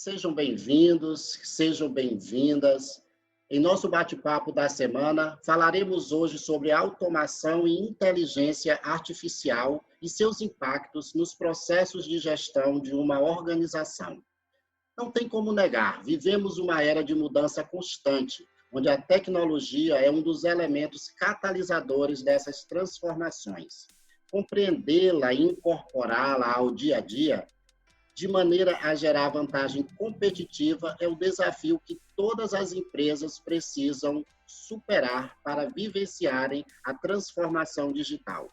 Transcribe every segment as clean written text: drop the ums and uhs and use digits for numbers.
Sejam bem-vindos, sejam bem-vindas. Em nosso bate-papo da semana, falaremos hoje sobre automação e inteligência artificial e seus impactos nos processos de gestão de uma organização. Não tem como negar, vivemos uma era de mudança constante, onde a tecnologia é um dos elementos catalisadores dessas transformações. Compreendê-la e incorporá-la ao dia a dia de maneira a gerar vantagem competitiva é o desafio que todas as empresas precisam superar para vivenciarem a transformação digital.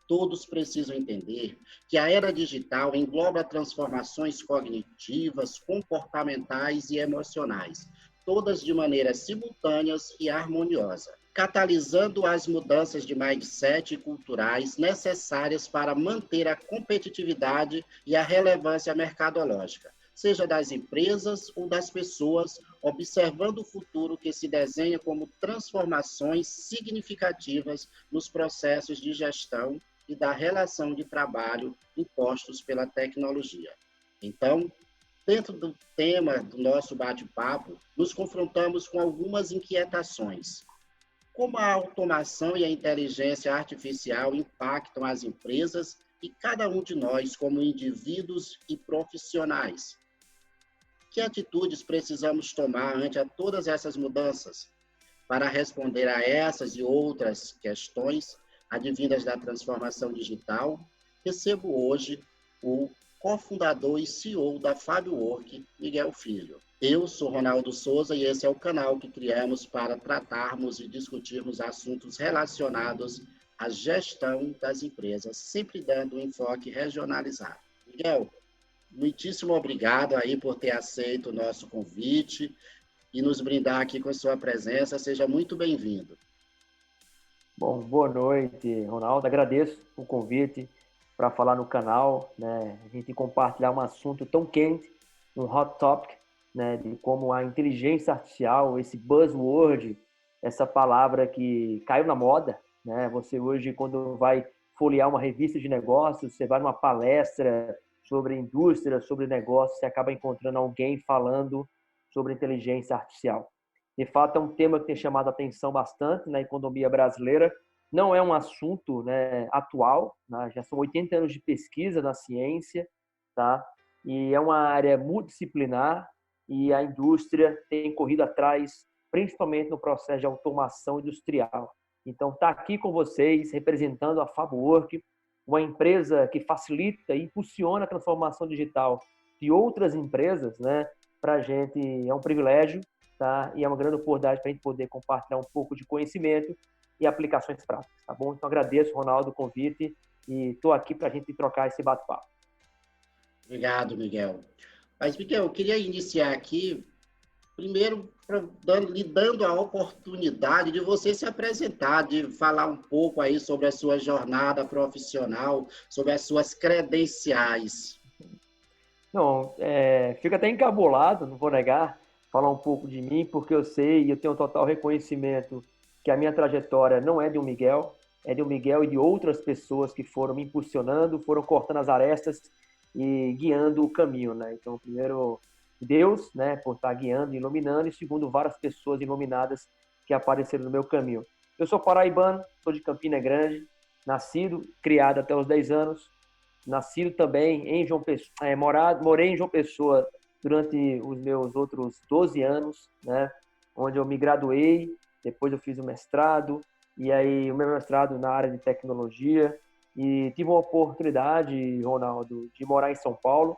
Todos precisam entender que a era digital engloba transformações cognitivas, comportamentais e emocionais, todas de maneira simultâneas e harmoniosa, catalisando as mudanças de mindset e culturais necessárias para manter a competitividade e a relevância mercadológica, seja das empresas ou das pessoas, observando o futuro que se desenha como transformações significativas nos processos de gestão e da relação de trabalho impostos pela tecnologia. Então, dentro do tema do nosso bate-papo, nos confrontamos com algumas inquietações. Como a automação e a inteligência artificial impactam as empresas e cada um de nós como indivíduos e profissionais? Que atitudes precisamos tomar ante a todas essas mudanças? Para responder a essas e outras questões advindas da transformação digital, recebo hoje o cofundador e CEO da FabWork, Miguel Filho. Eu sou Ronaldo Souza e esse é o canal que criamos para tratarmos e discutirmos assuntos relacionados à gestão das empresas, sempre dando um enfoque regionalizado. Miguel, muitíssimo obrigado aí por ter aceito o nosso convite e nos brindar aqui com sua presença. Seja muito bem-vindo. Bom, boa noite, Ronaldo. Agradeço o convite para falar no canal, né? A gente compartilhar um assunto tão quente, um hot topic, né? De como a inteligência artificial, esse buzzword, essa palavra que caiu na moda, né? Você hoje, quando vai folhear uma revista de negócios, você vai numa palestra sobre indústria, sobre negócios, você acaba encontrando alguém falando sobre inteligência artificial. De fato, é um tema que tem chamado a atenção bastante na economia brasileira. Não é um assunto, né, atual, né? Já são 80 anos de pesquisa na ciência, tá? E é uma área multidisciplinar e a indústria tem corrido atrás, principalmente no processo de automação industrial. Então, está aqui com vocês, representando a FabWork, uma empresa que facilita e impulsiona a transformação digital de outras empresas, né? Para a gente é um privilégio, tá? E é uma grande oportunidade para a gente poder compartilhar um pouco de conhecimento e aplicações práticas, tá bom? Então, agradeço, Ronaldo, o convite e estou aqui para a gente trocar esse bate-papo. Obrigado, Miguel. Mas, Miguel, eu queria iniciar aqui, primeiro, lhe dando a oportunidade de você se apresentar, de falar um pouco aí sobre a sua jornada profissional, sobre as suas credenciais. Não, fico até encabulado, não vou negar, falar um pouco de mim, porque eu sei e eu tenho um total reconhecimento que a minha trajetória não é de um Miguel, é de um Miguel e de outras pessoas que foram me impulsionando, foram cortando as arestas e guiando o caminho, né? Então, primeiro, Deus, né, por estar guiando e iluminando, e segundo, várias pessoas iluminadas que apareceram no meu caminho. Eu sou paraibano, sou de Campina Grande, nascido, criado até os 10 anos, nascido também em João Pessoa, morei em João Pessoa durante os meus outros 12 anos, né, onde eu me graduei, depois eu fiz o mestrado, e aí o meu mestrado na área de tecnologia, e tive uma oportunidade, Ronaldo, de morar em São Paulo.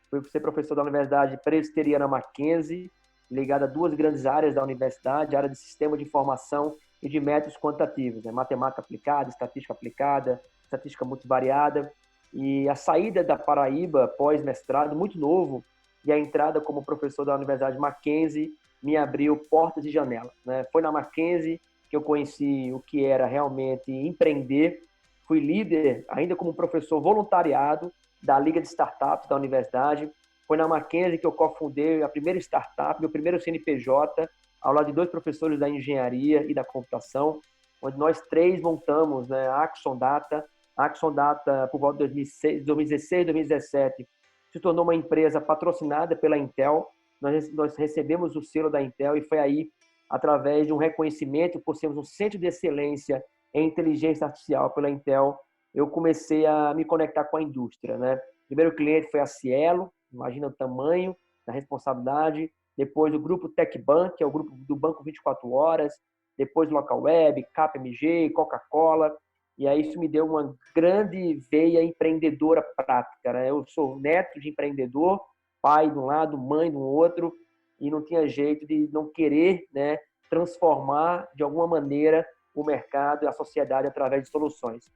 Fui ser professor da Universidade Presbiteriana Mackenzie, ligada a duas grandes áreas da universidade, a área de sistema de informação e de métodos quantitativos, né? Matemática aplicada, estatística multivariada. E a saída da Paraíba pós-mestrado, muito novo, e a entrada como professor da Universidade Mackenzie me abriu portas e janelas, né? Foi na Mackenzie que eu conheci o que era realmente empreender. Fui líder, ainda como professor voluntariado, da Liga de Startups da universidade. Foi na Mackenzie que eu cofundei a primeira startup, meu primeiro CNPJ, ao lado de dois professores da engenharia e da computação, onde nós três montamos, né, a Axon Data. A Axon Data, por volta de 2016, 2017, se tornou uma empresa patrocinada pela Intel. Nós recebemos o selo da Intel e foi aí, através de um reconhecimento por sermos um centro de excelência em inteligência artificial pela Intel, eu comecei a me conectar com a indústria, né? O primeiro cliente foi a Cielo, imagina o tamanho da responsabilidade. Depois o grupo TechBank, que é o grupo do Banco 24 Horas. Depois Localweb, KPMG, Coca-Cola. E aí isso me deu uma grande veia empreendedora prática, né? Eu sou neto de empreendedor, pai de um lado, mãe do outro, e não tinha jeito de não querer, né, transformar de alguma maneira o mercado e a sociedade através de soluções.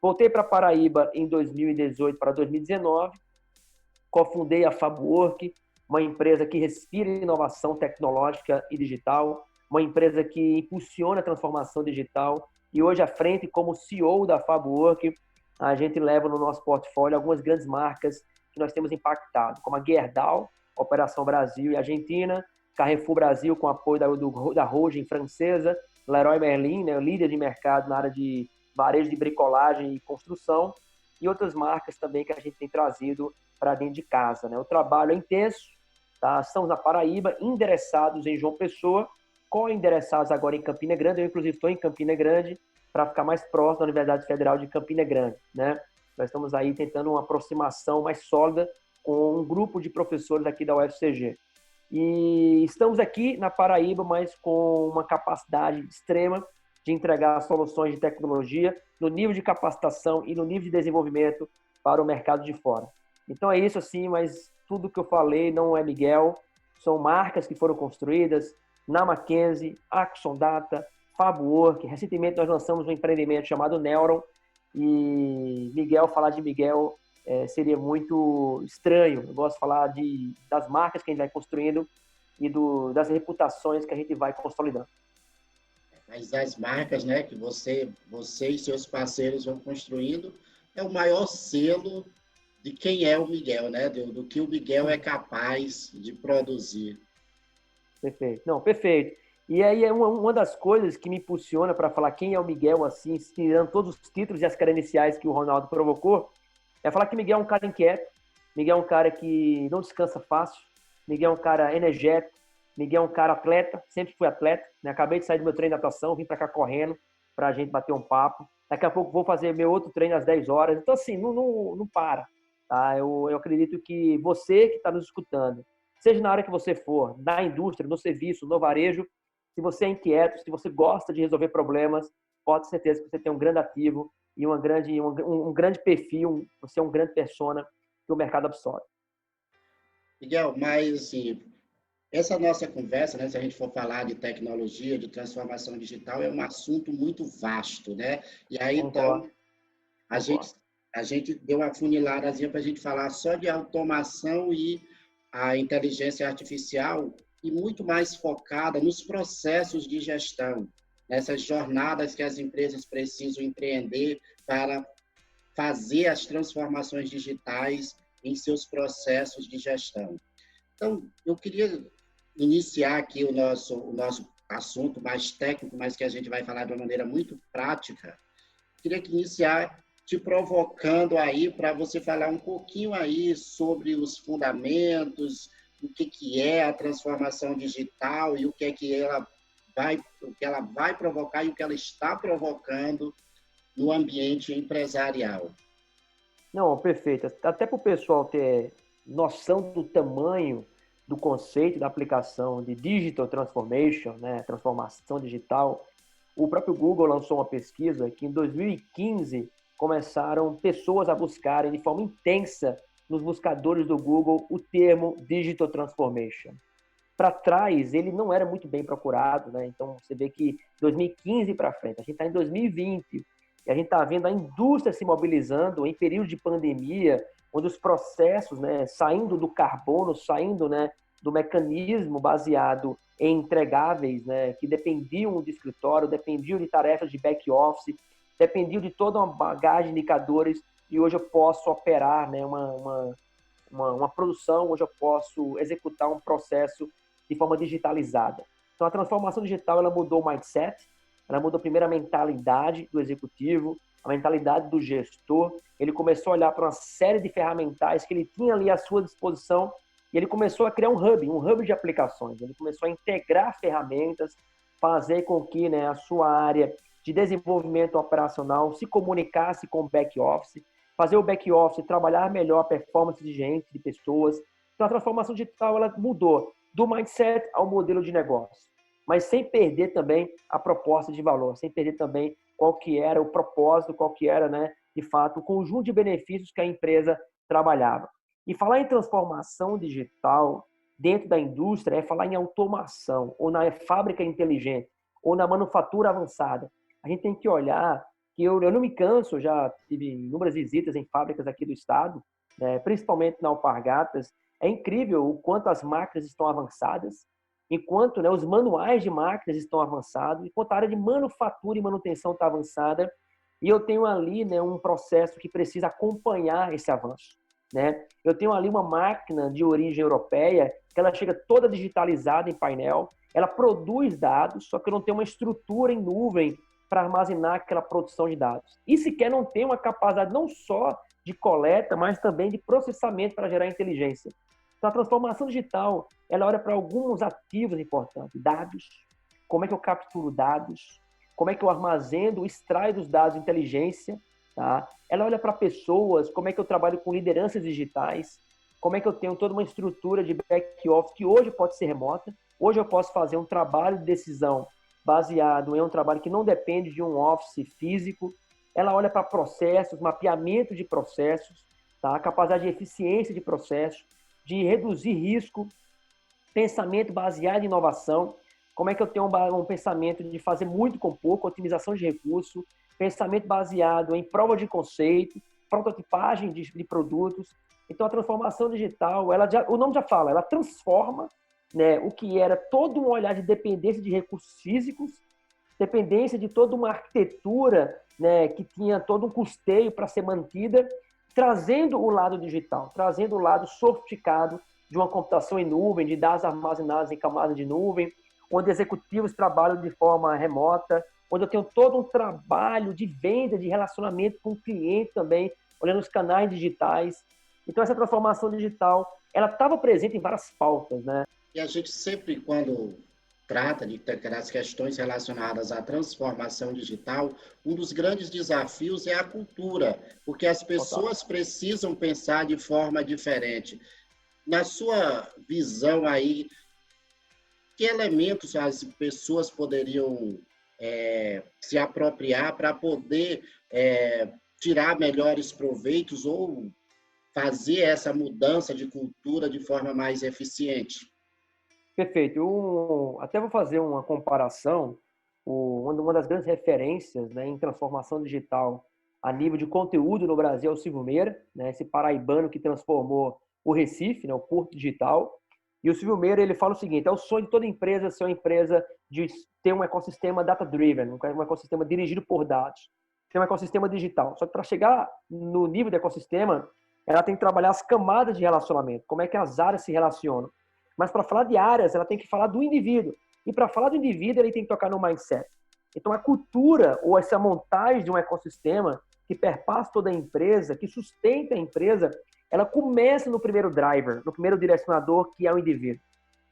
Voltei para Paraíba em 2018 para 2019, cofundei a FabWork, uma empresa que respira inovação tecnológica e digital, uma empresa que impulsiona a transformação digital, e hoje à frente, como CEO da FabWork, a gente leva no nosso portfólio algumas grandes marcas que nós temos impactado, como a Gerdau, Operação Brasil e Argentina, Carrefour Brasil, com apoio da holding francesa, Leroy Merlin, né, líder de mercado na área de varejo de bricolagem e construção, e outras marcas também que a gente tem trazido para dentro de casa, né? O trabalho é intenso, tá? Estamos na Paraíba, endereçados em João Pessoa, co-endereçados agora em Campina Grande. Eu, inclusive, estou em Campina Grande para ficar mais próximo da Universidade Federal de Campina Grande, né? Nós estamos aí tentando uma aproximação mais sólida com um grupo de professores aqui da UFCG. E estamos aqui na Paraíba, mas com uma capacidade extrema de entregar soluções de tecnologia no nível de capacitação e no nível de desenvolvimento para o mercado de fora. Então é isso assim, mas tudo que eu falei não é Miguel, são marcas que foram construídas na Mackenzie, Axon Data, FabWork. Recentemente nós lançamos um empreendimento chamado Neuron, e Miguel, falar de Miguel seria muito estranho. Eu gosto de falar das marcas que a gente vai construindo e das reputações que a gente vai consolidando. Mas as marcas, né, que você e seus parceiros vão construindo, é o maior selo de quem é o Miguel, né? Do que o Miguel é capaz de produzir. Perfeito. Não, perfeito. E aí é uma das coisas que me impulsiona para falar quem é o Miguel, assim, tirando todos os títulos e as credenciais que o Ronaldo provocou, é falar que Miguel é um cara inquieto, Miguel é um cara que não descansa fácil, Miguel é um cara energético, Miguel é um cara atleta, sempre fui atleta, né? Acabei de sair do meu treino de natação, vim para cá correndo para a gente bater um papo. Daqui a pouco vou fazer meu outro treino às 10 horas. Então, assim, não para. Tá? Eu acredito que você que está nos escutando, seja na área que você for, na indústria, no serviço, no varejo, se você é inquieto, se você gosta de resolver problemas, pode ter certeza que você tem um grande ativo e um grande perfil, você é um grande persona que o mercado absorve. Miguel, mas assim, essa nossa conversa, né, se a gente for falar de tecnologia, de transformação digital, é um assunto muito vasto, né? E aí, Concordo. então, a gente deu uma funiladazinha para a gente falar só de automação e a inteligência artificial e muito mais focada nos processos de gestão, nessas jornadas que as empresas precisam empreender para fazer as transformações digitais em seus processos de gestão. Então, eu queria iniciar aqui o nosso assunto mais técnico, mas que a gente vai falar de uma maneira muito prática. Queria iniciar te provocando aí para você falar um pouquinho aí sobre os fundamentos, o que é a transformação digital e o que ela vai provocar e o que ela está provocando no ambiente empresarial. Não, perfeito. Até para o pessoal ter noção do tamanho do conceito da aplicação de Digital Transformation, né, transformação digital, o próprio Google lançou uma pesquisa que em 2015 começaram pessoas a buscarem de forma intensa nos buscadores do Google o termo Digital Transformation. Para trás, ele não era muito bem procurado, né? Então, você vê que 2015 para frente, a gente está em 2020, e a gente está vendo a indústria se mobilizando em período de pandemia, onde os processos, né, saindo do carbono, saindo, né, do mecanismo baseado em entregáveis, né, que dependiam de escritório, dependiam de tarefas de back-office, dependiam de toda uma bagagem de indicadores, e hoje eu posso operar, né, uma produção, hoje eu posso executar um processo de forma digitalizada. Então, a transformação digital ela mudou o mindset, ela mudou primeiro a mentalidade do executivo, a mentalidade do gestor, ele começou a olhar para uma série de ferramentais que ele tinha ali à sua disposição e ele começou a criar um hub de aplicações. Ele começou a integrar ferramentas, fazer com que, né, a sua área de desenvolvimento operacional se comunicasse com o back-office, fazer o back-office trabalhar melhor a performance de gente, de pessoas. Então, a transformação digital ela mudou do mindset ao modelo de negócio, mas sem perder também a proposta de valor, sem perder também qual que era o propósito, qual que era, né, de fato, o conjunto de benefícios que a empresa trabalhava. E falar em transformação digital dentro da indústria é falar em automação, ou na fábrica inteligente, ou na manufatura avançada. A gente tem que olhar que eu não me canso, já tive inúmeras visitas em fábricas aqui do estado, né, principalmente na Alpargatas. É incrível o quanto as máquinas estão avançadas, enquanto, né, os manuais de máquinas estão avançados, enquanto a área de manufatura e manutenção está avançada, e eu tenho ali, né, um processo que precisa acompanhar esse avanço. Né? Eu tenho ali uma máquina de origem europeia que ela chega toda digitalizada em painel, ela produz dados, só que eu não tenho uma estrutura em nuvem para armazenar aquela produção de dados. E sequer não tem uma capacidade não só de coleta, mas também de processamento para gerar inteligência. Então, a transformação digital, ela olha para alguns ativos importantes. Dados, como é que eu capturo dados, como é que eu armazeno, extraio dos dados inteligência, tá? Ela olha para pessoas, como é que eu trabalho com lideranças digitais, como é que eu tenho toda uma estrutura de back-office que hoje pode ser remota. Hoje eu posso fazer um trabalho de decisão baseado em um trabalho que não depende de um office físico. Ela olha para processos, mapeamento de processos, tá? Capacidade de eficiência de processos, de reduzir risco, pensamento baseado em inovação, como é que eu tenho um pensamento de fazer muito com pouco, otimização de recurso, pensamento baseado em prova de conceito, prototipagem de produtos. Então, a transformação digital, o nome já fala, ela transforma, né, o que era todo um olhar de dependência de recursos físicos, dependência de toda uma arquitetura, né, que tinha todo um custeio para ser mantida, trazendo o lado digital, trazendo o lado sofisticado de uma computação em nuvem, de dados armazenados em camadas de nuvem, onde executivos trabalham de forma remota, onde eu tenho todo um trabalho de venda, de relacionamento com o cliente também, olhando os canais digitais. Então, essa transformação digital, ela estava presente em várias pautas, né? E a gente sempre, quando trata das questões relacionadas à transformação digital, um dos grandes desafios é a cultura, porque as pessoas precisam pensar de forma diferente. Na sua visão aí, que elementos as pessoas poderiam se apropriar para poder tirar melhores proveitos ou fazer essa mudança de cultura de forma mais eficiente? Perfeito. Até vou fazer uma comparação. Uma das grandes referências, né, em transformação digital a nível de conteúdo no Brasil é o Silvio Meira, né, esse paraibano que transformou o Recife, né, o Porto Digital. E o Silvio Meira, ele fala o seguinte: é o sonho de toda empresa ser uma empresa de ter um ecossistema data-driven, um ecossistema dirigido por dados, ter um ecossistema digital. Só que para chegar no nível de ecossistema, ela tem que trabalhar as camadas de relacionamento, como é que as áreas se relacionam. Mas para falar de áreas, ela tem que falar do indivíduo. E para falar do indivíduo, ele tem que tocar no mindset. Então, a cultura ou essa montagem de um ecossistema que perpassa toda a empresa, que sustenta a empresa, ela começa no primeiro driver, no primeiro direcionador, que é o indivíduo.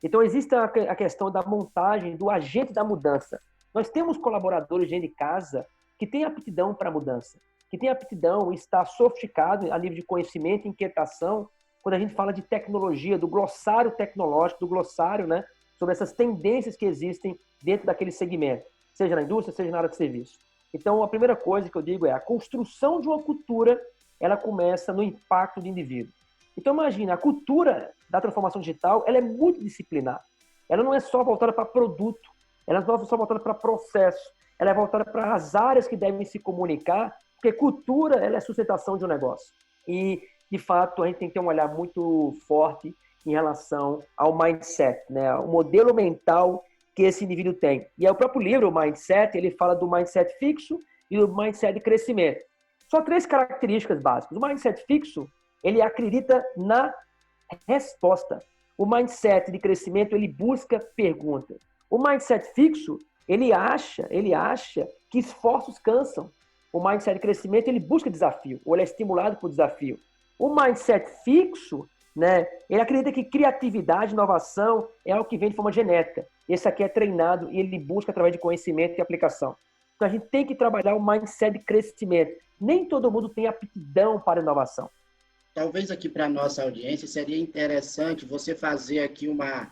Então, existe a questão da montagem do agente da mudança. Nós temos colaboradores dentro de casa que têm aptidão para a mudança, que têm aptidão e está sofisticado a nível de conhecimento e inquietação quando a gente fala de tecnologia, do glossário tecnológico, do glossário, né, sobre essas tendências que existem dentro daquele segmento, seja na indústria, seja na área de serviço. Então, a primeira coisa que eu digo é a construção de uma cultura, ela começa no impacto do indivíduo. Então, imagina, a cultura da transformação digital, ela é multidisciplinar. Ela não é só voltada para produto, ela não é só voltada para processo, ela é voltada para as áreas que devem se comunicar, porque cultura, ela é sustentação de um negócio. E, de fato, a gente tem que ter um olhar muito forte em relação ao mindset, né? O modelo mental que esse indivíduo tem. E é o próprio livro, o Mindset, ele fala do mindset fixo e do mindset de crescimento. Só 3 características básicas. O mindset fixo, ele acredita na resposta. O mindset de crescimento, ele busca perguntas. O mindset fixo, ele acha que esforços cansam. O mindset de crescimento, ele busca desafio, ou ele é estimulado por desafio. O mindset fixo, né, ele acredita que criatividade, inovação é algo que vem de forma genética. Esse aqui é treinado e ele busca através de conhecimento e aplicação. Então a gente tem que trabalhar o mindset de crescimento. Nem todo mundo tem aptidão para inovação. Talvez aqui para a nossa audiência seria interessante você fazer aqui uma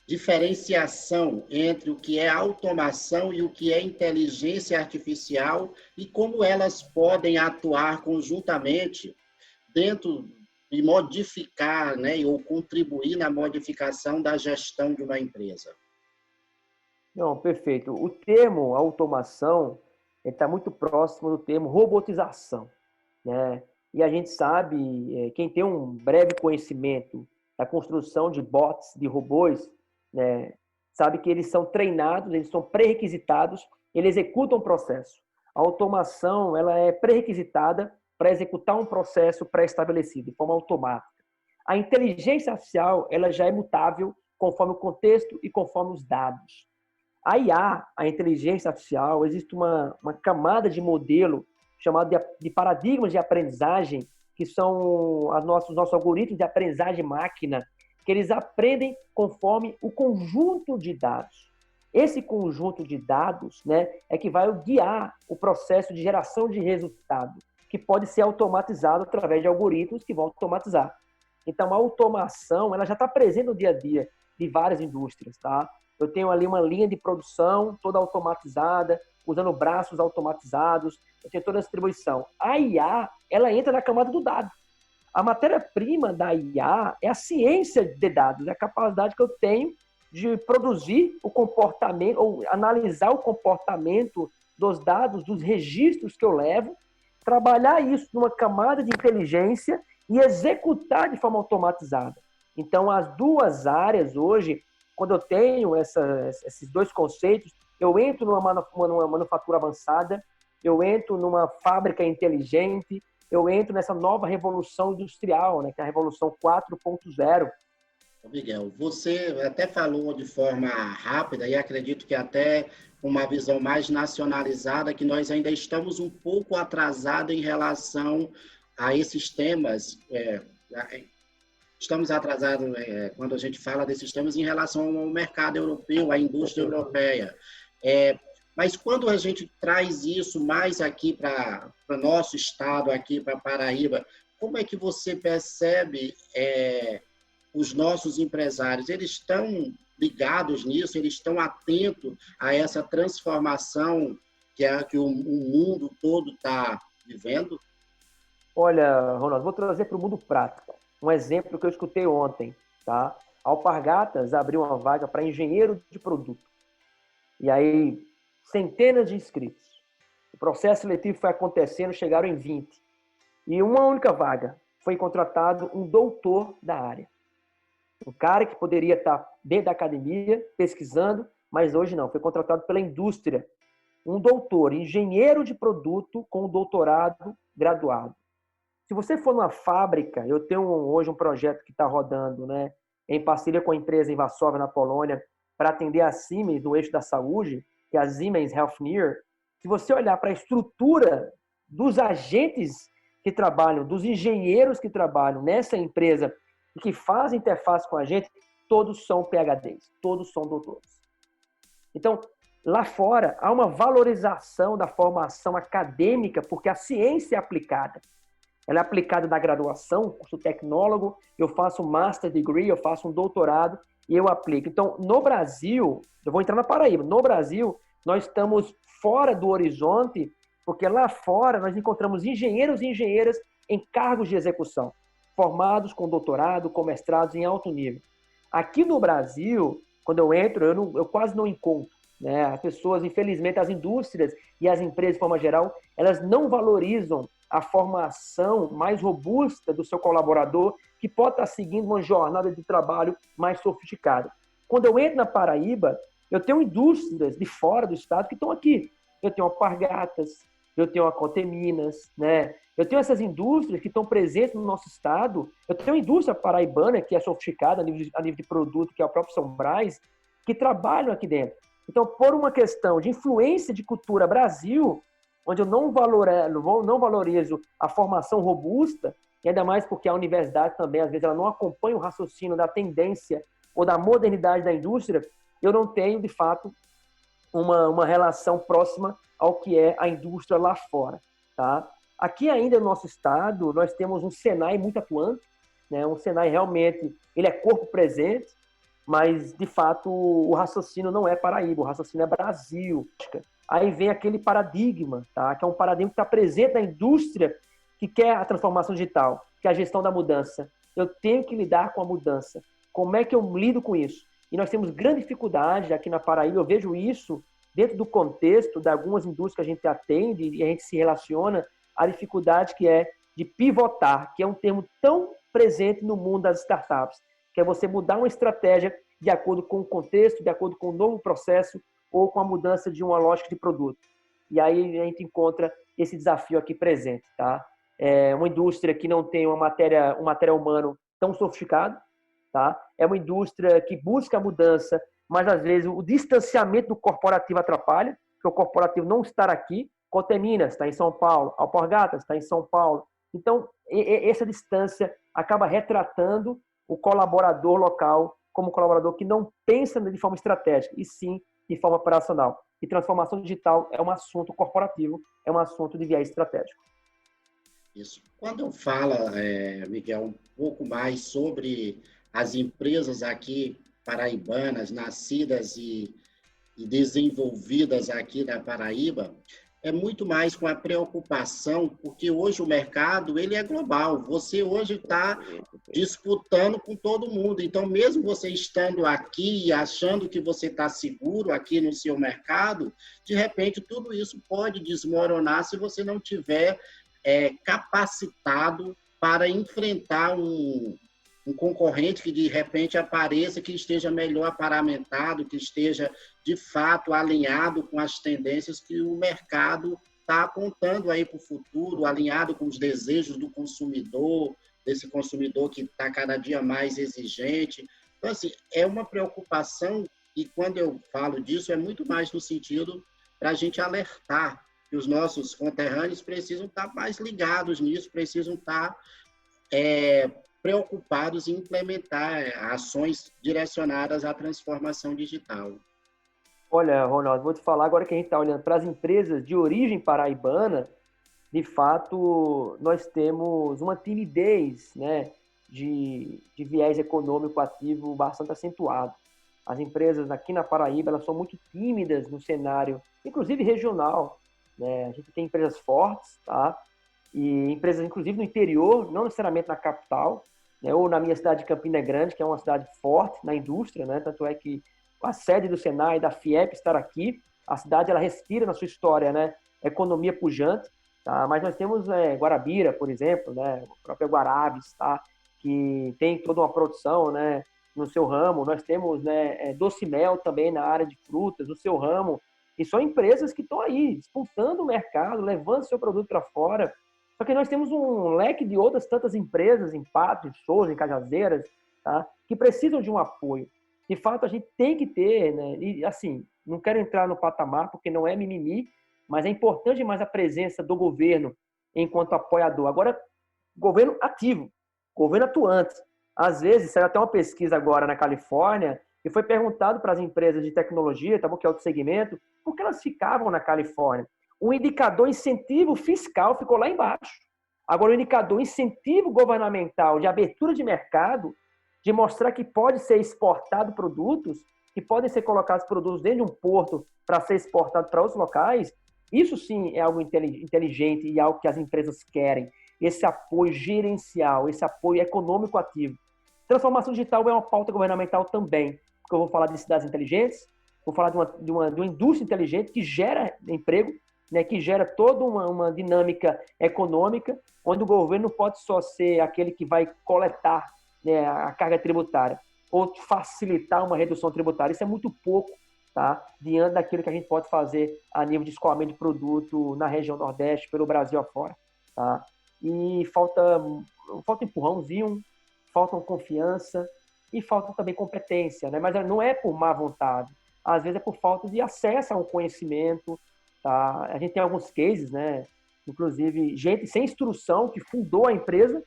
diferenciação entre o que é automação e o que é inteligência artificial e como elas podem atuar conjuntamente dentro e modificar, né, ou contribuir na modificação da gestão de uma empresa. Não, perfeito. O termo automação está muito próximo do termo robotização, né? E a gente sabe, quem tem um breve conhecimento da construção de bots, de robôs, né, sabe que eles são treinados, eles são pré-requisitados, eles executam um processo. A automação, ela é pré-requisitada para executar um processo pré-estabelecido, de forma automática. A inteligência artificial, ela já é mutável conforme o contexto e conforme os dados. A IA, a inteligência artificial, existe uma camada de modelo chamado de paradigmas de aprendizagem, que são os nossos algoritmos de aprendizagem máquina, que eles aprendem conforme o conjunto de dados. Esse conjunto de dados, né, é que vai guiar o processo de geração de resultado, que pode ser automatizado através de algoritmos que vão automatizar. Então, a automação, ela já está presente no dia a dia de várias indústrias, tá? Eu tenho ali uma linha de produção toda automatizada, usando braços automatizados, eu tenho toda a distribuição. A IA, ela entra na camada do dado. A matéria-prima da IA é a ciência de dados, é a capacidade que eu tenho de produzir o comportamento, ou analisar o comportamento dos dados, dos registros que eu levo, trabalhar isso numa camada de inteligência e executar de forma automatizada. Então, as duas áreas hoje, quando eu tenho esses dois conceitos, eu entro numa manufatura avançada, eu entro numa fábrica inteligente, eu entro nessa nova revolução industrial, né, que é a Revolução 4.0. Miguel, você até falou de forma rápida e acredito que até uma visão mais nacionalizada, que nós ainda estamos um pouco atrasados em relação a esses temas. Estamos atrasados quando a gente fala desses temas em relação ao mercado europeu, à indústria europeia. Mas quando a gente traz isso mais aqui para o nosso estado, aqui para Paraíba, como é que você percebe os nossos empresários? Eles estão ligados nisso? Eles estão atentos a essa transformação que o mundo todo está vivendo? Olha, Ronaldo, vou trazer para o mundo prático. Um exemplo que eu escutei ontem, tá? A Alpargatas abriu uma vaga para engenheiro de produto. E aí, centenas de inscritos. O processo seletivo foi acontecendo, chegaram em 20. E uma única vaga. Foi contratado um doutor da área. Um cara que poderia estar dentro da academia, pesquisando, mas hoje não. Foi contratado pela indústria. Um doutor, engenheiro de produto com doutorado graduado. Se você for numa fábrica, eu tenho hoje um projeto que está rodando, né, em parceria com a empresa em Varsóvia, na Polônia, para atender a Siemens no eixo da saúde, que é a Siemens Healthineers. Se você olhar para a estrutura dos agentes que trabalham, dos engenheiros que trabalham nessa empresa e que fazem interface com a gente, todos são PhDs, todos são doutores. Então, lá fora, há uma valorização da formação acadêmica, porque a ciência é aplicada. Ela é aplicada na graduação, curso tecnólogo, eu faço um master degree, eu faço um doutorado e eu aplico. Então, no Brasil, eu vou entrar na Paraíba, no Brasil, nós estamos fora do horizonte, porque lá fora nós encontramos engenheiros e engenheiras em cargos de execução, formados com doutorado, com mestrados em alto nível. Aqui no Brasil, quando eu entro, eu quase não encontro. Né? As pessoas, infelizmente, as indústrias e as empresas, de forma geral, elas não valorizam a formação mais robusta do seu colaborador, que pode estar seguindo uma jornada de trabalho mais sofisticada. Quando eu entro na Paraíba, eu tenho indústrias de fora do estado que estão aqui. Eu tenho Alpargatas, eu tenho a Coteminas, né? Eu tenho essas indústrias que estão presentes no nosso estado. Eu tenho a indústria paraibana, que é sofisticada a nível de produto, que é o próprio São Brás, que trabalham aqui dentro. Então, por uma questão de influência de cultura Brasil, onde eu não valorizo a formação robusta, e ainda mais porque a universidade também, às vezes, ela não acompanha o raciocínio da tendência ou da modernidade da indústria, eu não tenho, de fato, uma relação próxima ao que é a indústria lá fora. Tá? Aqui ainda no nosso estado, nós temos um Senai muito atuante, né? Um Senai realmente, ele é corpo presente, mas, de fato, o raciocínio não é Paraíba, o raciocínio é Brasil. Aí vem aquele paradigma, tá? Que é um paradigma que está presente na indústria que quer a transformação digital, que é a gestão da mudança. Eu tenho que lidar com a mudança. Como é que eu lido com isso? E nós temos grande dificuldade aqui na Paraíba, eu vejo isso dentro do contexto de algumas indústrias que a gente atende e a gente se relaciona, a dificuldade que é de pivotar, que é um termo tão presente no mundo das startups, que é você mudar uma estratégia de acordo com o contexto, de acordo com o novo processo ou com a mudança de uma lógica de produto. E aí a gente encontra esse desafio aqui presente, tá? É uma indústria que não tem um material humano tão sofisticado, tá? É uma indústria que busca a mudança, mas às vezes o distanciamento do corporativo atrapalha, porque o corporativo não está aqui. Coteminas está em São Paulo, Alpargatas está em São Paulo. Então, essa distância acaba retratando o colaborador local como um colaborador que não pensa de forma estratégica, e sim de forma operacional. E transformação digital é um assunto corporativo, é um assunto de viés estratégico. Isso. Quando eu falo, Miguel, um pouco mais sobre as empresas aqui paraibanas, nascidas e desenvolvidas aqui na Paraíba, é muito mais com a preocupação, porque hoje o mercado ele é global. Você hoje está disputando com todo mundo. Então, mesmo você estando aqui e achando que você está seguro aqui no seu mercado, de repente tudo isso pode desmoronar se você não tiver capacitado para enfrentar um concorrente que de repente apareça, que esteja melhor paramentado, que esteja de fato alinhado com as tendências que o mercado está apontando aí para o futuro, alinhado com os desejos do consumidor, desse consumidor que está cada dia mais exigente. Então, assim, é uma preocupação, e quando eu falo disso, é muito mais no sentido para a gente alertar que os nossos conterrâneos precisam estar mais ligados nisso, precisam estar preocupados em implementar ações direcionadas à transformação digital. Olha, Ronaldo, vou te falar agora que a gente está olhando para as empresas de origem paraibana, de fato, nós temos uma timidez, né, de viés econômico ativo bastante acentuado. As empresas aqui na Paraíba, elas são muito tímidas no cenário, inclusive regional, né? A gente tem empresas fortes, tá? E empresas, inclusive, no interior, não necessariamente na capital, né? Ou na minha cidade de Campina Grande, que é uma cidade forte na indústria, né? Tanto é que a sede do Senai, da FIEP, estar aqui, a cidade ela respira na sua história, né? Economia pujante, tá? Mas nós temos Guarabira, por exemplo, né? O próprio Guarabes, tá? Que tem toda uma produção, né? No seu ramo. Nós temos, né? Docimel também na área de frutas, no seu ramo. E são empresas que estão aí disputando o mercado, levando seu produto para fora. Só que nós temos um leque de outras tantas empresas, em Pato, em Souza, em Cajazeiras, tá? Que precisam de um apoio. De fato, a gente tem que ter, né? E, assim, não quero entrar no patamar, porque não é mimimi, mas é importante mais a presença do governo enquanto apoiador. Agora, governo ativo, governo atuante. Às vezes, saiu até uma pesquisa agora na Califórnia, e foi perguntado para as empresas de tecnologia, tá bom, que é outro segmento, por que elas ficavam na Califórnia. O indicador incentivo fiscal ficou lá embaixo. Agora, o indicador incentivo governamental de abertura de mercado, de mostrar que pode ser exportado produtos, que podem ser colocados produtos dentro de um porto para ser exportado para outros locais, isso sim é algo inteligente e algo que as empresas querem. Esse apoio gerencial, esse apoio econômico ativo. Transformação digital é uma pauta governamental também, porque eu vou falar de cidades inteligentes, vou falar de uma indústria inteligente que gera emprego, né, que gera toda uma dinâmica econômica, onde o governo pode só ser aquele que vai coletar, né, a carga tributária, ou facilitar uma redução tributária. Isso é muito pouco, tá, diante daquilo que a gente pode fazer a nível de escoamento de produto na região Nordeste, pelo Brasil afora. Tá? E falta empurrãozinho, falta confiança e falta também competência, né? Mas não é por má vontade. às vezes é por falta de acesso a um conhecimento, tá? A gente tem alguns cases, né? Inclusive, gente sem instrução que fundou a empresa,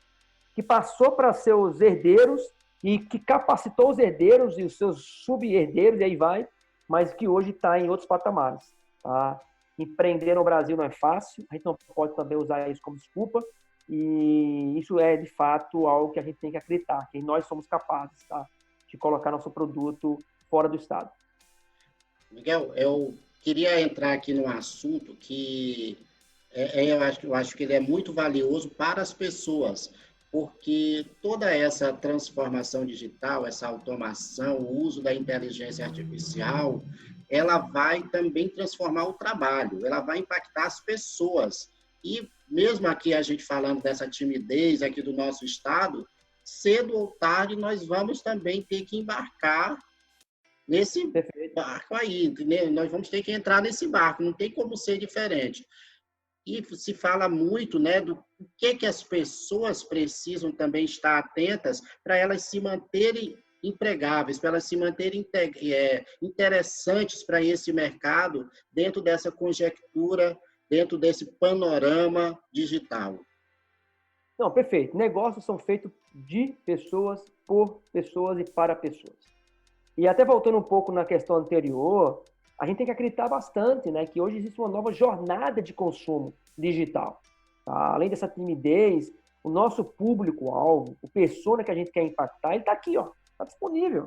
que passou para seus herdeiros e que capacitou os herdeiros e os seus sub-herdeiros, e aí vai, mas que hoje está em outros patamares, tá? Empreender no Brasil não é fácil, a gente não pode também usar isso como desculpa, e isso é, de fato, algo que a gente tem que acreditar, que nós somos capazes, tá, de colocar nosso produto fora do estado. Miguel, eu queria entrar aqui num assunto que eu acho que ele é muito valioso para as pessoas, porque toda essa transformação digital, essa automação, o uso da inteligência artificial, ela vai também transformar o trabalho, ela vai impactar as pessoas. E mesmo aqui a gente falando dessa timidez aqui do nosso estado, cedo ou tarde nós vamos também ter que embarcar nesse barco aí, entendeu? Nós vamos ter que entrar nesse barco, não tem como ser diferente. E se fala muito, né, do que as pessoas precisam também estar atentas para elas se manterem empregáveis, para elas se manterem interessantes para esse mercado dentro dessa conjectura, dentro desse panorama digital. Não, perfeito. Negócios são feitos de pessoas, por pessoas e para pessoas. E até voltando um pouco na questão anterior, a gente tem que acreditar bastante, né, que hoje existe uma nova jornada de consumo digital. Tá? Além dessa timidez, o nosso público-alvo, o persona que a gente quer impactar, ele está aqui, ó, está disponível.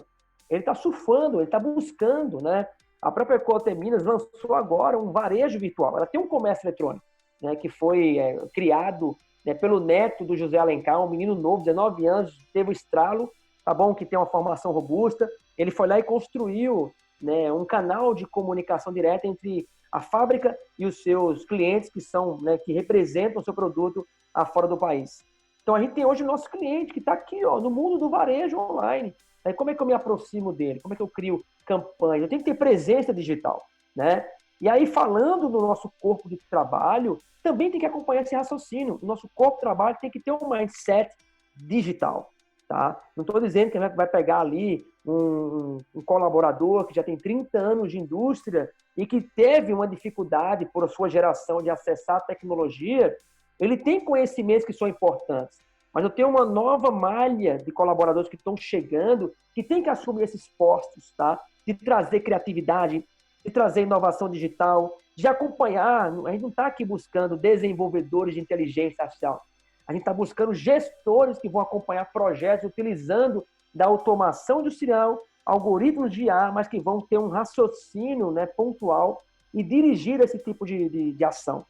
Ele está surfando, ele está buscando, né? A própria Coteminas lançou agora um varejo virtual. Ela tem um comércio eletrônico, né, que foi criado, né, pelo neto do José Alencar, um menino novo, 19 anos, teve o estralo, tá bom, que tem uma formação robusta. Ele foi lá e construiu, né, um canal de comunicação direta entre a fábrica e os seus clientes que são, né, que representam o seu produto fora do país. Então a gente tem hoje o nosso cliente que está aqui, ó, no mundo do varejo online. Aí como é que eu me aproximo dele? Como é que eu crio campanha? Eu tenho que ter presença digital, né? E aí falando do nosso corpo de trabalho, também tem que acompanhar esse raciocínio. O nosso corpo de trabalho tem que ter um mindset digital. Tá? Não estou dizendo que a gente vai pegar ali um colaborador que já tem 30 anos de indústria e que teve uma dificuldade por sua geração de acessar a tecnologia. Ele tem conhecimentos que são importantes, mas eu tenho uma nova malha de colaboradores que estão chegando que tem que assumir esses postos, tá? De trazer criatividade, de trazer inovação digital, de acompanhar. A gente não está aqui buscando desenvolvedores de inteligência artificial. A gente está buscando gestores que vão acompanhar projetos utilizando da automação industrial, algoritmos de IA, mas que vão ter um raciocínio, né, pontual e dirigir esse tipo de ação.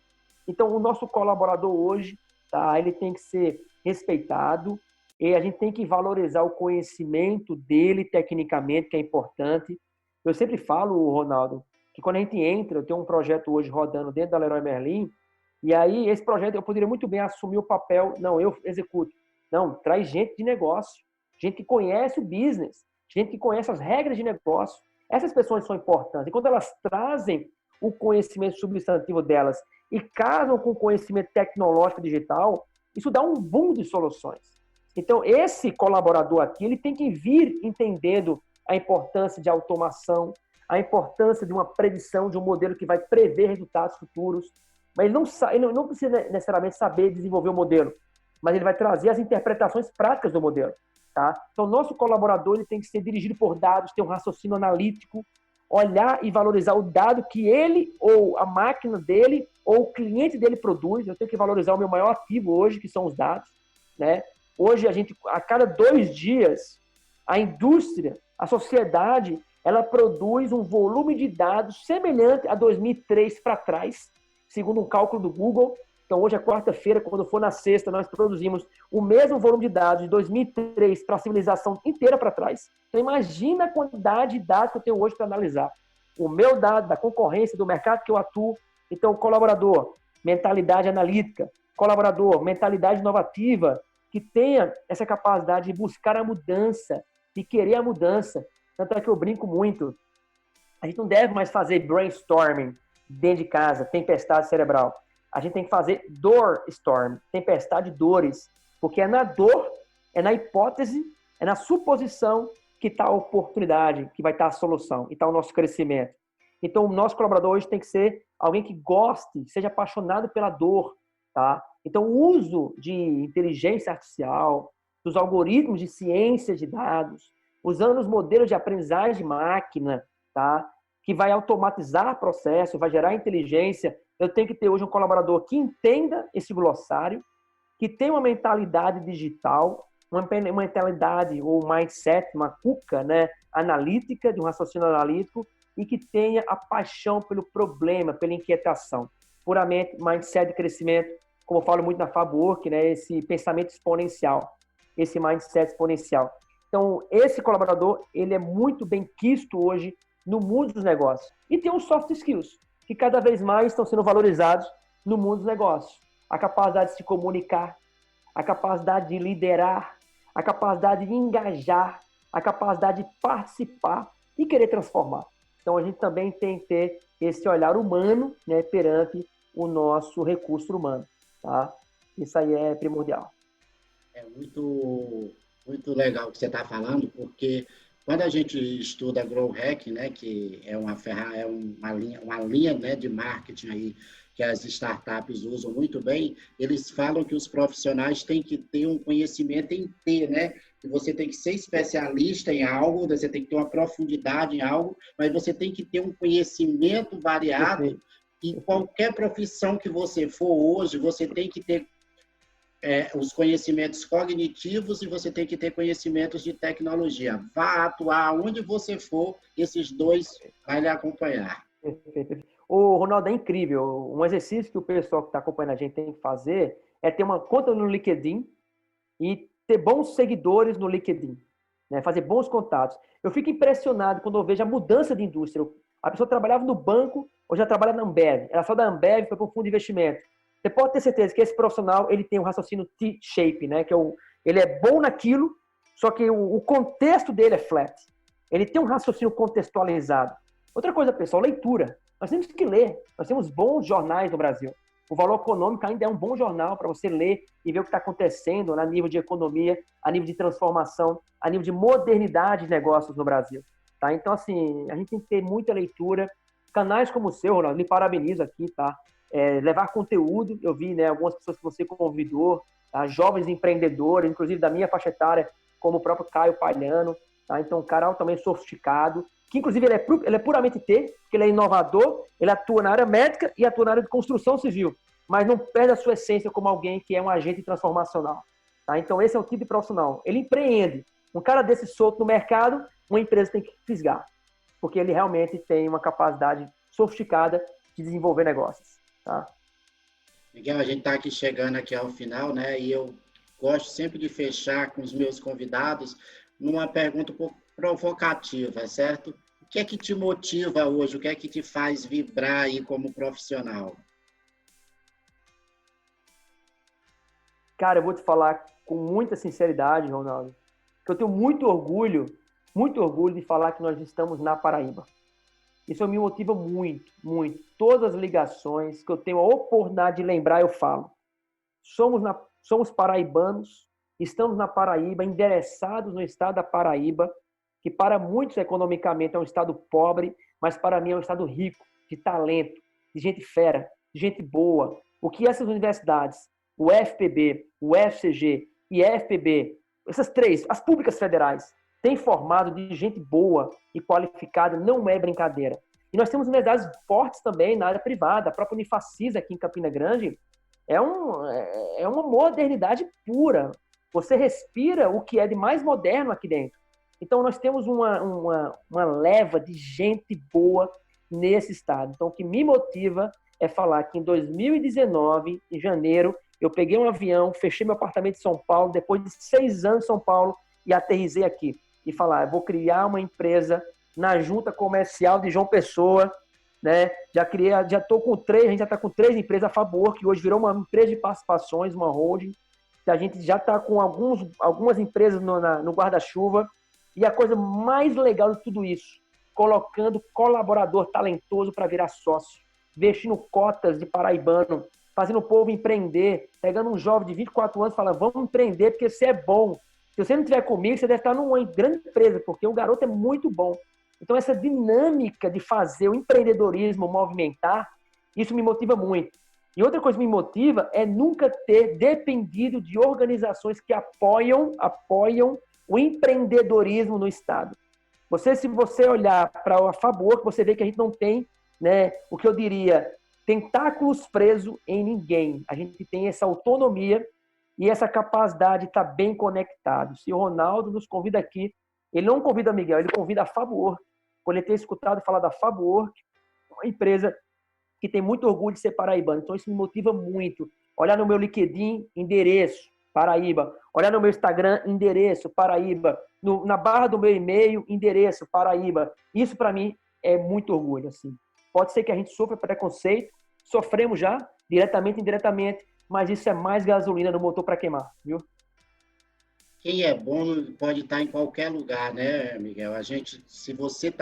Então, o nosso colaborador hoje, tá, ele tem que ser respeitado e a gente tem que valorizar o conhecimento dele tecnicamente, que é importante. Eu sempre falo, Ronaldo, que quando a gente entra, eu tenho um projeto hoje rodando dentro da Leroy Merlin, e aí, esse projeto, eu poderia muito bem assumir o papel, não, eu executo. Não, traz gente de negócio, gente que conhece o business, gente que conhece as regras de negócio. Essas pessoas são importantes. E quando elas trazem o conhecimento substantivo delas e casam com o conhecimento tecnológico digital, isso dá um boom de soluções. Então, esse colaborador aqui, ele tem que vir entendendo a importância de automação, a importância de uma predição, de um modelo que vai prever resultados futuros. Mas ele não precisa necessariamente saber desenvolver o modelo, mas ele vai trazer as interpretações práticas do modelo. Tá? Então, nosso colaborador ele tem que ser dirigido por dados, ter um raciocínio analítico, olhar e valorizar o dado que ele ou a máquina dele ou o cliente dele produz. Eu tenho que valorizar o meu maior ativo hoje, que são os dados. Né? Hoje, a cada 2 dias, a indústria, a sociedade, ela produz um volume de dados semelhante a 2003 para trás, segundo um cálculo do Google. Então, hoje é quarta-feira, quando for na sexta, nós produzimos o mesmo volume de dados de 2003 para a civilização inteira para trás. Então, imagina a quantidade de dados que eu tenho hoje para analisar. O meu dado, da concorrência, do mercado que eu atuo. Então, colaborador, mentalidade analítica. Colaborador, mentalidade inovativa, que tenha essa capacidade de buscar a mudança, de querer a mudança. Tanto é que eu brinco muito. A gente não deve mais fazer brainstorming dentro de casa, tempestade cerebral. A gente tem que fazer door storm, tempestade de dores, porque é na dor, é na hipótese, é na suposição que está a oportunidade, que vai estar a solução, e está o nosso crescimento. Então, o nosso colaborador hoje tem que ser alguém que goste, seja apaixonado pela dor, tá? Então, o uso de inteligência artificial, dos algoritmos de ciência de dados, usando os modelos de aprendizagem de máquina, tá? Que vai automatizar processo, vai gerar inteligência. Eu tenho que ter hoje um colaborador que entenda esse glossário, que tenha uma mentalidade digital, uma mentalidade ou mindset, uma cuca, né, analítica, de um raciocínio analítico, e que tenha a paixão pelo problema, pela inquietação. Puramente mindset de crescimento, como eu falo muito na Fabwork, né, esse pensamento exponencial, esse mindset exponencial. Então, esse colaborador, ele é muito bem quisto hoje no mundo dos negócios. E tem os soft skills, que cada vez mais estão sendo valorizados no mundo dos negócios. A capacidade de se comunicar, a capacidade de liderar, a capacidade de engajar, a capacidade de participar e querer transformar. Então, a gente também tem que ter esse olhar humano, né, perante o nosso recurso humano. Tá? Isso aí é primordial. É muito legal o que você está falando, porque quando a gente estuda Grow Hack, né, que é uma linha, né, de marketing aí que as startups usam muito bem, eles falam que os profissionais têm que ter um conhecimento em T, né? Que você tem que ser especialista em algo, você tem que ter uma profundidade em algo, mas você tem que ter um conhecimento variado. E qualquer profissão que você for hoje, você tem que ter os conhecimentos cognitivos e você tem que ter conhecimentos de tecnologia. Vá atuar onde você for, esses dois vão lhe acompanhar. Perfeito. O Ronaldo, é incrível. Um exercício que o pessoal que está acompanhando a gente tem que fazer é ter uma conta no LinkedIn e ter bons seguidores no LinkedIn, né? Fazer bons contatos. Eu fico impressionado quando eu vejo a mudança de indústria. A pessoa trabalhava no banco, hoje já trabalha na Ambev. Ela saiu da Ambev, foi para o fundo de investimento. Você pode ter certeza que esse profissional ele tem um raciocínio T-shape, né? Que ele é bom naquilo, só que o contexto dele é flat. Ele tem um raciocínio contextualizado. Outra coisa, pessoal, leitura. Nós temos que ler. Nós temos bons jornais no Brasil. O Valor Econômico ainda é um bom jornal para você ler e ver o que está acontecendo a nível de economia, a nível de transformação, a nível de modernidade de negócios no Brasil. Tá? Então, assim, a gente tem que ter muita leitura. Canais como o seu, Ronaldo, me parabenizo aqui, tá? Levar conteúdo, eu vi, né, algumas pessoas que você convidou, tá? Jovens empreendedores, inclusive da minha faixa etária, como o próprio Caio Palhano, tá? Então, um cara altamente sofisticado, que inclusive ele é puramente T, porque ele é inovador, ele atua na área médica e atua na área de construção civil, mas não perde a sua essência como alguém que é um agente transformacional. Tá? Então, esse é o tipo de profissional. Ele empreende. Um cara desse solto no mercado, uma empresa tem que fisgar, porque ele realmente tem uma capacidade sofisticada de desenvolver negócios. Tá? Miguel, a gente está aqui chegando aqui ao final, né? E eu gosto sempre de fechar com os meus convidados numa pergunta um pouco provocativa, certo? O que é que te motiva hoje? O que é que te faz vibrar aí como profissional? Cara, eu vou te falar com muita sinceridade, Ronaldo, que eu tenho muito orgulho de falar que nós estamos na Paraíba. Isso me motiva muito, muito. Todas as ligações que eu tenho a oportunidade de lembrar, eu falo. Somos paraibanos, estamos na Paraíba, endereçados no estado da Paraíba, que para muitos economicamente é um estado pobre, mas para mim é um estado rico, de talento, de gente fera, de gente boa. O que essas universidades, o FPB, o FCG e a FPB, essas três, as públicas federais, têm formado de gente boa e qualificada, não é brincadeira. E nós temos universidades fortes também na área privada. A própria Unifacis aqui em Campina Grande é uma modernidade pura. Você respira o que é de mais moderno aqui dentro. Então, nós temos uma leva de gente boa nesse estado. Então, o que me motiva é falar que em 2019, em janeiro, eu peguei um avião, fechei meu apartamento em São Paulo, depois de 6 anos em São Paulo, e aterrisei aqui. E falar, eu vou criar uma empresa na junta comercial de João Pessoa, né? Já estou com 3, a gente já está com 3 empresas, a Fabwork, que hoje virou uma empresa de participações, uma holding. A gente já está com algumas empresas no guarda-chuva. E a coisa mais legal de tudo isso, colocando colaborador talentoso para virar sócio, investindo cotas de paraibano, fazendo o povo empreender, pegando um jovem de 24 anos e falando, vamos empreender porque você é bom. Se você não estiver comigo, você deve estar numa grande empresa, porque o garoto é muito bom. Então, essa dinâmica de fazer o empreendedorismo movimentar, isso me motiva muito. E outra coisa que me motiva é nunca ter dependido de organizações que apoiam o empreendedorismo no Estado. Se você olhar para a Fabor, você vê que a gente não tem, né, o que eu diria, tentáculos presos em ninguém. A gente tem essa autonomia e essa capacidade de estar bem conectado. Se o Ronaldo nos convida aqui, ele não convida a Miguel, ele convida a Fabor, por ele ter escutado falar da Fabor, uma empresa que tem muito orgulho de ser paraibano. Então, isso me motiva muito. Olhar no meu LinkedIn, endereço, Paraíba. Olhar no meu Instagram, endereço, Paraíba. Na barra do meu e-mail, endereço, Paraíba. Isso, para mim, é muito orgulho. Assim. Pode ser que a gente sofra preconceito, sofremos já, diretamente e indiretamente, mas isso é mais gasolina no motor para queimar, viu? Quem é bom pode estar em qualquer lugar, né, Miguel? Se você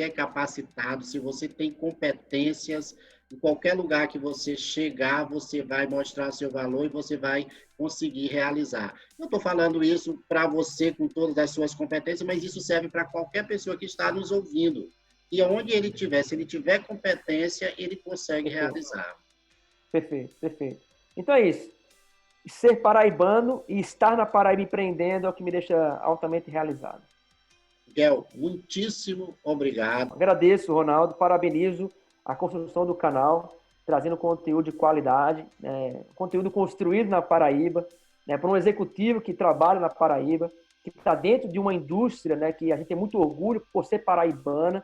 é capacitado, se você tem competências, em qualquer lugar que você chegar, você vai mostrar seu valor e você vai conseguir realizar. Eu estou falando isso para você com todas as suas competências, mas isso serve para qualquer pessoa que está nos ouvindo. E onde ele estiver, se ele tiver competência, ele consegue realizar. Perfeito, perfeito. Então é isso. Ser paraibano e estar na Paraíba empreendendo é o que me deixa altamente realizado. Miguel, muitíssimo obrigado. Agradeço, Ronaldo, parabenizo a construção do canal, trazendo conteúdo de qualidade, conteúdo construído na Paraíba, para um executivo que trabalha na Paraíba, que está dentro de uma indústria, que a gente tem muito orgulho por ser paraibana,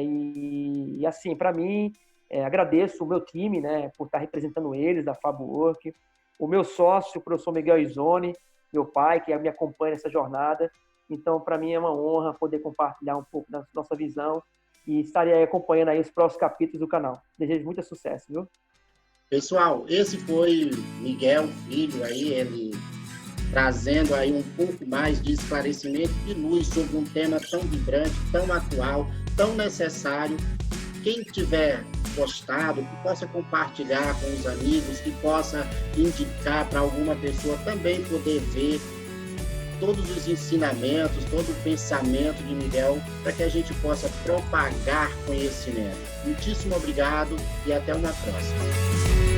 e assim, para mim, agradeço o meu time, por estar representando eles, da Fabwork, o meu sócio, o professor Miguel Izone, meu pai, que me acompanha nessa jornada. Então, para mim é uma honra poder compartilhar um pouco da nossa visão e estarei aí acompanhando aí os próximos capítulos do canal. Desejo muito sucesso, viu? Pessoal, esse foi Miguel Filho, aí, ele trazendo aí um pouco mais de esclarecimento e luz sobre um tema tão vibrante, tão atual, tão necessário. Quem tiver gostado, que possa compartilhar com os amigos, que possa indicar para alguma pessoa também poder ver todos os ensinamentos, todo o pensamento de Miguel, para que a gente possa propagar conhecimento. Muitíssimo obrigado e até uma próxima.